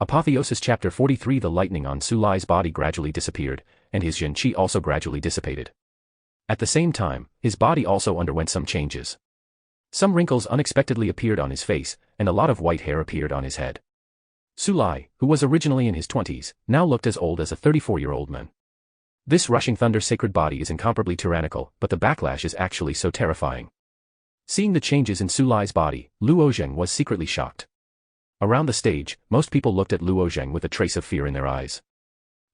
Apotheosis Chapter 43. The lightning on Su Lai's body gradually disappeared, and his yin qi also gradually dissipated. At the same time, his body also underwent some changes. Some wrinkles unexpectedly appeared on his face, and a lot of white hair appeared on his head. Su Lai, who was originally in his 20s, now looked as old as a 34-year-old man. This rushing thunder sacred body is incomparably tyrannical, but the backlash is actually so terrifying. Seeing the changes in Su Lai's body, Luo Zheng was secretly shocked. Around the stage, most people looked at Luo Zheng with a trace of fear in their eyes.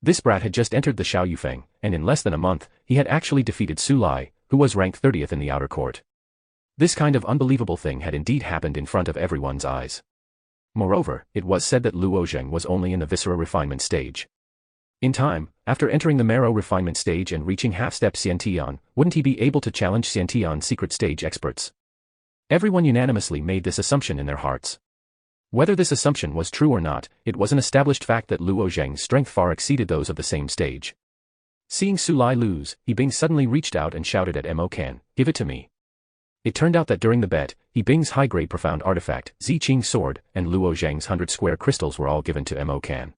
This brat had just entered the Xiao Yufeng, and in less than a month, he had actually defeated Su Lai, who was ranked 30th in the outer court. This kind of unbelievable thing had indeed happened in front of everyone's eyes. Moreover, it was said that Luo Zheng was only in the viscera refinement stage. In time, after entering the marrow refinement stage and reaching half-step Xiantian, wouldn't he be able to challenge Xiantian's secret stage experts? Everyone unanimously made this assumption in their hearts. Whether this assumption was true or not, it was an established fact that Luo Zheng's strength far exceeded those of the same stage. Seeing Su Lai lose, He Bing suddenly reached out and shouted at Mo Can, "Give it to me." It turned out that during the bet, He Bing's high-grade profound artifact, Zi Qing's sword, and Luo Zheng's 100 square crystals were all given to Mo Can.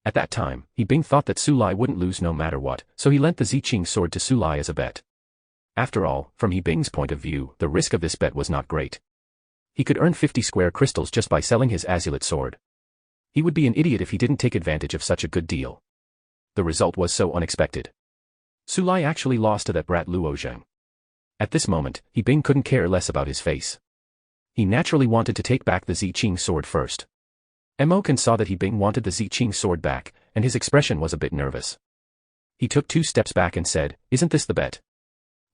At that time, He Bing thought that Su Lai wouldn't lose no matter what, so he lent the Zi Qing sword to Su Lai as a bet. After all, from He Bing's point of view, the risk of this bet was not great. He could earn 50 square crystals just by selling his azulate sword. He would be an idiot if he didn't take advantage of such a good deal. The result was so unexpected. Su Lai actually lost to that brat Luo Zheng. At this moment, He Bing couldn't care less about his face. He naturally wanted to take back the Zi Qing sword first. Mo Can saw that He Bing wanted the Zi Qing sword back, and his expression was a bit nervous. He took 2 steps back and said, "Isn't this the bet?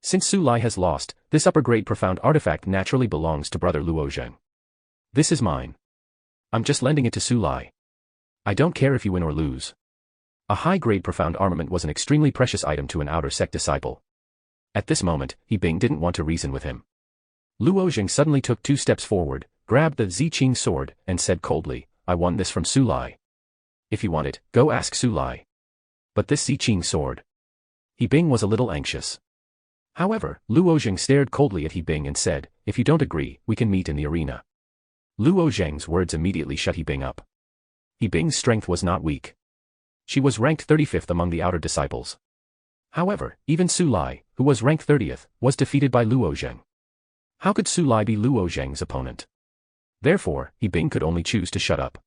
Since Su Lai has lost, this upper-grade profound artifact naturally belongs to brother Luo Zheng. This is mine. I'm just lending it to Su Lai. I don't care if you win or lose." A high-grade profound armament was an extremely precious item to an outer sect disciple. At this moment, He Bing didn't want to reason with him. Luo Zheng suddenly took 2 steps forward, grabbed the Zi Qing sword, and said coldly, "I won this from Su Lai. If you want it, go ask Su Lai. But this Zi Qing sword." He Bing was a little anxious. However, Luo Zheng stared coldly at He Bing and said, "If you don't agree, we can meet in the arena." Luo Zheng's words immediately shut He Bing up. He Bing's strength was not weak. She was ranked 35th among the outer disciples. However, even Su Lai, who was ranked 30th, was defeated by Luo Zheng. How could Su Lai be Luo Zheng's opponent? Therefore, He Bing could only choose to shut up.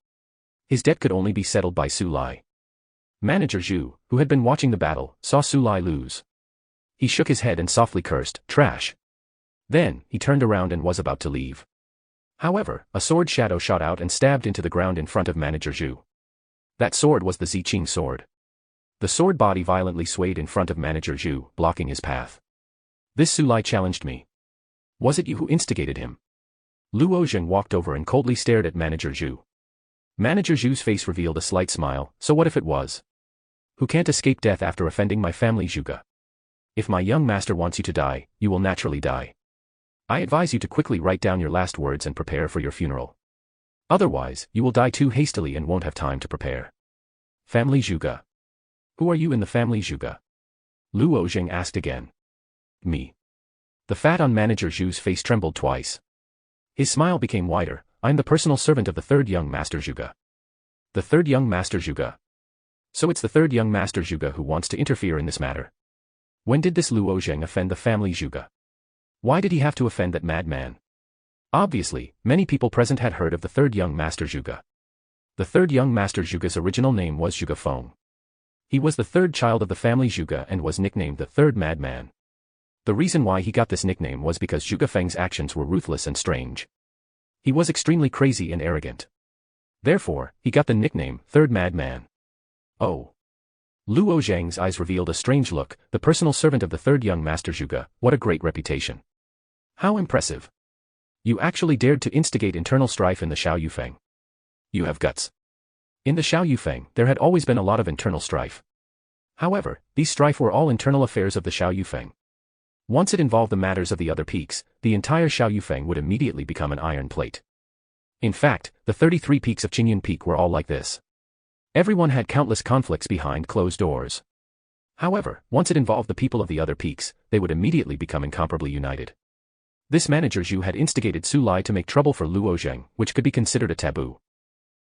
His debt could only be settled by Su Lai. Manager Zhu, who had been watching the battle, saw Su Lai lose. He shook his head and softly cursed, "Trash." Then, he turned around and was about to leave. However, a sword shadow shot out and stabbed into the ground in front of Manager Zhu. That sword was the Zi Qing sword. The sword body violently swayed in front of Manager Zhu, blocking his path. "This Su Lai challenged me. Was it you who instigated him?" Luo Zheng walked over and coldly stared at Manager Zhu. Manager Zhu's face revealed a slight smile. "So what if it was? Who can't escape death after offending my family, Zhuge? If my young master wants you to die, you will naturally die. I advise you to quickly write down your last words and prepare for your funeral. Otherwise, you will die too hastily and won't have time to prepare." "Family Zhuge? Who are you in the family Zhuge?" Luo Zheng asked again. "Me." The fat on Manager Zhu's face trembled twice. His smile became wider. "I'm the personal servant of the 3rd young master Zhuge." "The 3rd young master Zhuge? So it's the 3rd young master Zhuge who wants to interfere in this matter. When did this Luo Zheng offend the family Zhuge? Why did he have to offend that madman?" Obviously, many people present had heard of the 3rd young master Zhuge. The 3rd young master Zhuge's original name was Zhuge Feng. He was the 3rd child of the family Zhuge and was nicknamed the 3rd madman. The reason why he got this nickname was because Zhuge Feng's actions were ruthless and strange. He was extremely crazy and arrogant. Therefore, he got the nickname 3rd madman. "Oh." Luo Zheng's eyes revealed a strange look. "The personal servant of the 3rd young master Zhuge, what a great reputation. How impressive. You actually dared to instigate internal strife in the Xiao Yufeng. You have guts." In the Xiao Yufeng, there had always been a lot of internal strife. However, these strife were all internal affairs of the Xiao Yufeng. Once it involved the matters of the other peaks, the entire Xiao Yufeng would immediately become an iron plate. In fact, the 33 peaks of Qingyun Peak were all like this. Everyone had countless conflicts behind closed doors. However, once it involved the people of the other peaks, they would immediately become incomparably united. This Manager Zhu had instigated Su Lai to make trouble for Luo Zheng, which could be considered a taboo.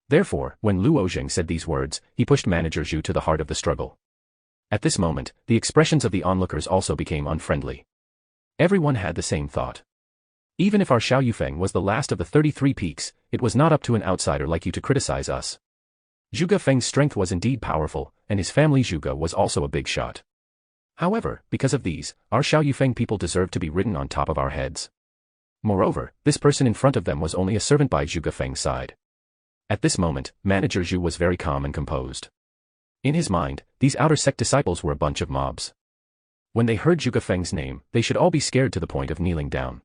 Therefore, when Luo Zheng said these words, he pushed Manager Zhu to the heart of the struggle. At this moment, the expressions of the onlookers also became unfriendly. Everyone had the same thought. Even if our Xiao Yufeng was the last of the 33 peaks, it was not up to an outsider like you to criticize us. Zhuge Feng's strength was indeed powerful, and his family Zhuge was also a big shot. However, because of these, our Xiao Yufeng people deserve to be ridden on top of our heads. Moreover, this person in front of them was only a servant by Zhuge Feng's side. At this moment, Manager Zhu was very calm and composed. In his mind, these outer sect disciples were a bunch of mobs. When they heard Zhuge Feng's name, they should all be scared to the point of kneeling down.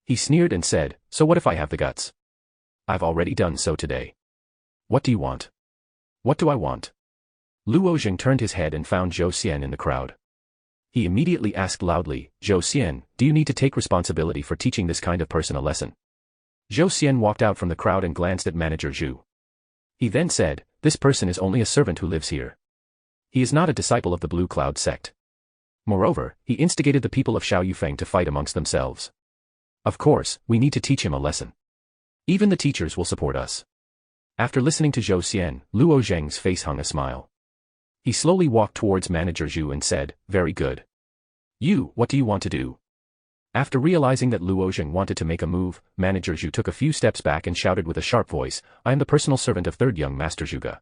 He sneered and said, "So what if I have the guts? I've already done so today. What do you want?" "What do I want?" Luo Zheng turned his head and found Zhou Xian in the crowd. He immediately asked loudly, "Zhou Xian, do you need to take responsibility for teaching this kind of person a lesson?" Zhou Xian walked out from the crowd and glanced at Manager Zhu. He then said, "This person is only a servant who lives here. He is not a disciple of the Blue Cloud sect. Moreover, he instigated the people of Xiao Yufeng to fight amongst themselves. Of course, we need to teach him a lesson. Even the teachers will support us." After listening to Zhou Xian, Luo Zheng's face hung a smile. He slowly walked towards Manager Zhu and said, "Very good. You, what do you want to do?" After realizing that Luo Zheng wanted to make a move, Manager Zhu took a few steps back and shouted with a sharp voice, "I am the personal servant of Third Young Master Zhuge.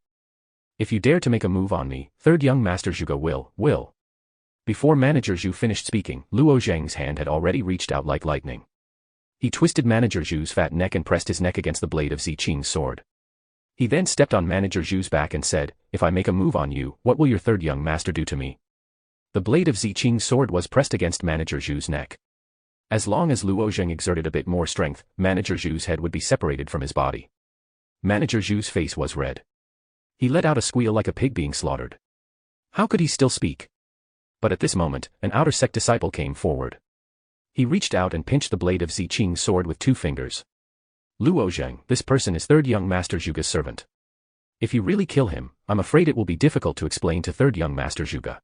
If you dare to make a move on me, Third Young Master Zhuge will." Before Manager Zhu finished speaking, Luo Zheng's hand had already reached out like lightning. He twisted Manager Zhu's fat neck and pressed his neck against the blade of Ziqing's sword. He then stepped on Manager Zhu's back and said, "If I make a move on you, what will your Third Young Master do to me?" The blade of Ziqing's sword was pressed against Manager Zhu's neck. As long as Luo Zheng exerted a bit more strength, Manager Zhu's head would be separated from his body. Manager Zhu's face was red. He let out a squeal like a pig being slaughtered. How could he still speak? But at this moment, an outer sect disciple came forward. He reached out and pinched the blade of Ziqing's sword with 2 fingers. "Luo Zheng, this person is Third Young Master Zhuge's servant. If you really kill him, I'm afraid it will be difficult to explain to Third Young Master Zhuge.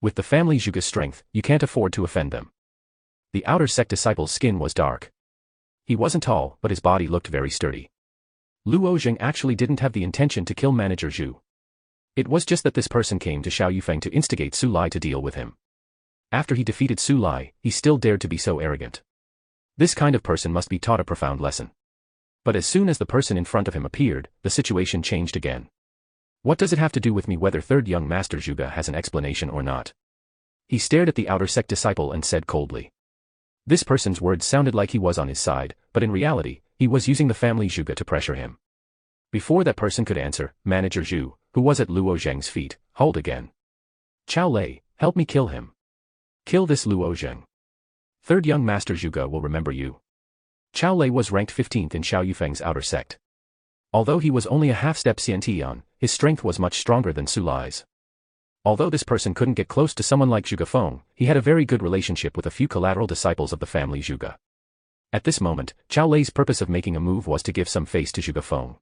With the family Zhuge's strength, you can't afford to offend them." The outer sect disciple's skin was dark. He wasn't tall, but his body looked very sturdy. Luo Zheng actually didn't have the intention to kill Manager Zhu. It was just that this person came to Xiao Yufeng to instigate Su Lai to deal with him. After he defeated Su Lai, he still dared to be so arrogant. This kind of person must be taught a profound lesson. But as soon as the person in front of him appeared, the situation changed again. What does it have to do with me whether Third Young Master Zhuge has an explanation or not? He stared at the outer sect disciple and said coldly. This person's words sounded like he was on his side, but in reality, he was using the family Zhuge to pressure him. Before that person could answer, Manager Zhu, who was at Luo Zheng's feet, howled again. "Chao Lei, help me kill him. Kill this Luo Zheng. Third Young Master Zhuge will remember you." Chao Lei was ranked 15th in Xiao Yufeng's outer sect. Although he was only a half-step Xiantian, his strength was much stronger than Su Lai's. Although this person couldn't get close to someone like Zhuge Feng, he had a very good relationship with a few collateral disciples of the family Zhuge. At this moment, Chao Lei's purpose of making a move was to give some face to Zhuge Feng.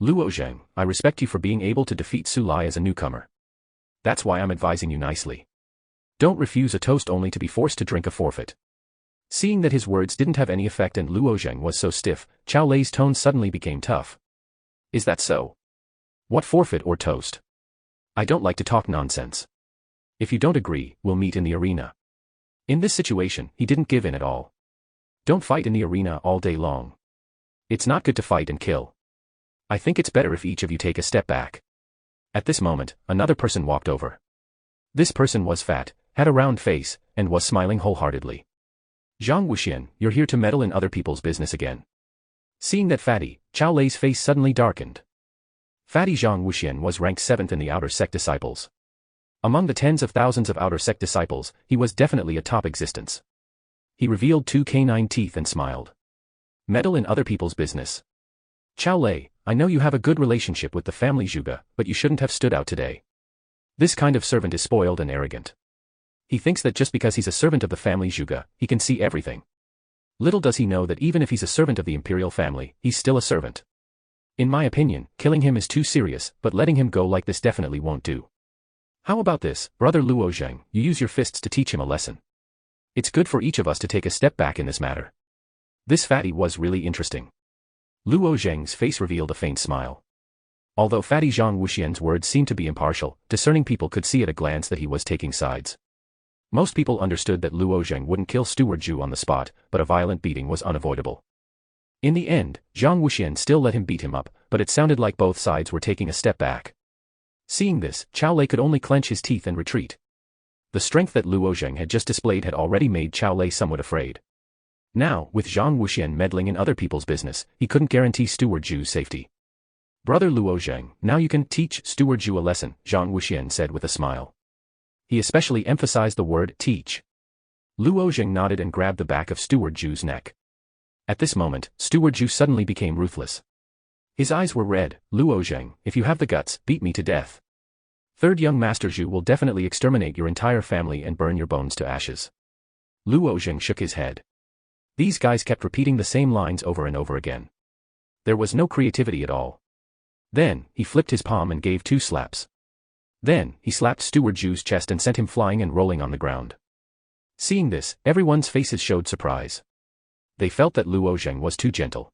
"Luo Zheng, I respect you for being able to defeat Su Lai as a newcomer. That's why I'm advising you nicely. Don't refuse a toast only to be forced to drink a forfeit." Seeing that his words didn't have any effect and Luo Zheng was so stiff, Chao Lei's tone suddenly became tough. "Is that so? What forfeit or toast? I don't like to talk nonsense. If you don't agree, we'll meet in the arena." In this situation, he didn't give in at all. Don't fight in the arena all day long. It's not good to fight and kill. I think it's better if each of you take a step back. At this moment, another person walked over. This person was fat, had a round face, and was smiling wholeheartedly. "Zhang Wuxian, you're here to meddle in other people's business again." Seeing that fatty, Chao Lei's face suddenly darkened. Fatty Zhang Wuxian was ranked 7th in the outer sect disciples. Among the tens of thousands of outer sect disciples, he was definitely a top existence. He revealed 2 canine teeth and smiled. "Meddle in other people's business. Chao Lei, I know you have a good relationship with the family Zhuge, but you shouldn't have stood out today. This kind of servant is spoiled and arrogant. He thinks that just because he's a servant of the family Zhuge, he can see everything. Little does he know that even if he's a servant of the imperial family, he's still a servant. In my opinion, killing him is too serious, but letting him go like this definitely won't do. How about this, brother Luo Zheng, you use your fists to teach him a lesson. It's good for each of us to take a step back in this matter." This fatty was really interesting. Luo Zheng's face revealed a faint smile. Although Fatty Zhang Wuxian's words seemed to be impartial, discerning people could see at a glance that he was taking sides. Most people understood that Luo Zheng wouldn't kill Steward Zhu on the spot, but a violent beating was unavoidable. In the end, Zhang Wuxian still let him beat him up, but it sounded like both sides were taking a step back. Seeing this, Cao Lei could only clench his teeth and retreat. The strength that Luo Zheng had just displayed had already made Cao Lei somewhat afraid. Now, with Zhang Wuxian meddling in other people's business, he couldn't guarantee Steward Zhu's safety. "Brother Luo Zheng, now you can teach Steward Zhu a lesson," Zhang Wuxian said with a smile. He especially emphasized the word teach. Luo Zheng nodded and grabbed the back of Steward Zhu's neck. At this moment, Steward Zhu suddenly became ruthless. His eyes were red. "Luo Zheng, if you have the guts, beat me to death. Third young Master Zhu will definitely exterminate your entire family and burn your bones to ashes." Luo Zheng shook his head. These guys kept repeating the same lines over and over again. There was no creativity at all. Then, he flipped his palm and gave 2 slaps. Then, he slapped Steward Zhu's chest and sent him flying and rolling on the ground. Seeing this, everyone's faces showed surprise. They felt that Luo Zheng was too gentle.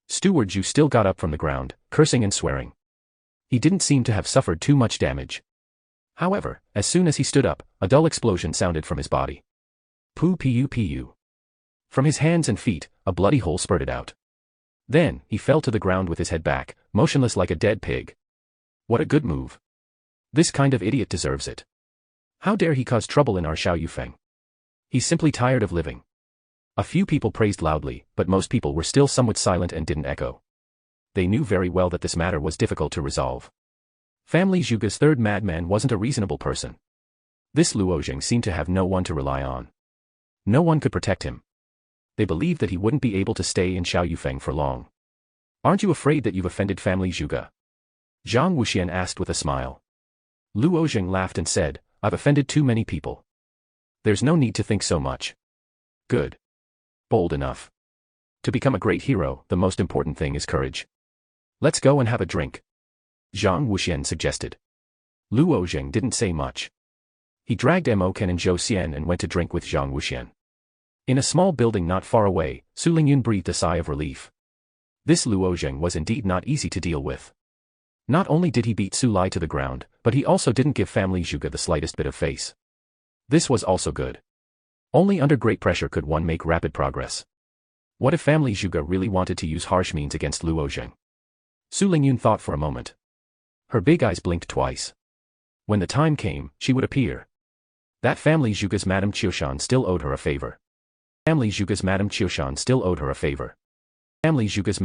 Steward Zhu still got up from the ground, cursing and swearing. He didn't seem to have suffered too much damage. However, as soon as he stood up, a dull explosion sounded from his body. Pu pu pu. From his hands and feet, a bloody hole spurted out. Then, he fell to the ground with his head back, motionless like a dead pig. What a good move. This kind of idiot deserves it. How dare he cause trouble in our Xiao Yufeng? He's simply tired of living. A few people praised loudly, but most people were still somewhat silent and didn't echo. They knew very well that this matter was difficult to resolve. Family Zhuge's third madman wasn't a reasonable person. This Luo Zheng seemed to have no one to rely on. No one could protect him. They believed that he wouldn't be able to stay in Xiao Yufeng for long. "Aren't you afraid that you've offended family Zhuge?" Zhang Wuxian asked with a smile. Luo Zheng laughed and said, "I've offended too many people. There's no need to think so much." "Good. Bold enough. To become a great hero, the most important thing is courage. Let's go and have a drink," Zhang Wuxian suggested. Luo Zheng didn't say much. He dragged Mo Ken and Zhou Xian and went to drink with Zhang Wuxian. In a small building not far away, Su Lingyun breathed a sigh of relief. This Luo Zheng was indeed not easy to deal with. Not only did he beat Su Lai to the ground, but he also didn't give family Zhuge the slightest bit of face. This was also good. Only under great pressure could one make rapid progress. What if family Zhuge really wanted to use harsh means against Luo Zheng? Su Lingyun thought for a moment. Her big eyes blinked twice. When the time came, she would appear. That family Zhuge's Madame Qiushan still owed her a favor. Family Zhuge's Madame Qiushan still owed her a favor. Family Zhuge's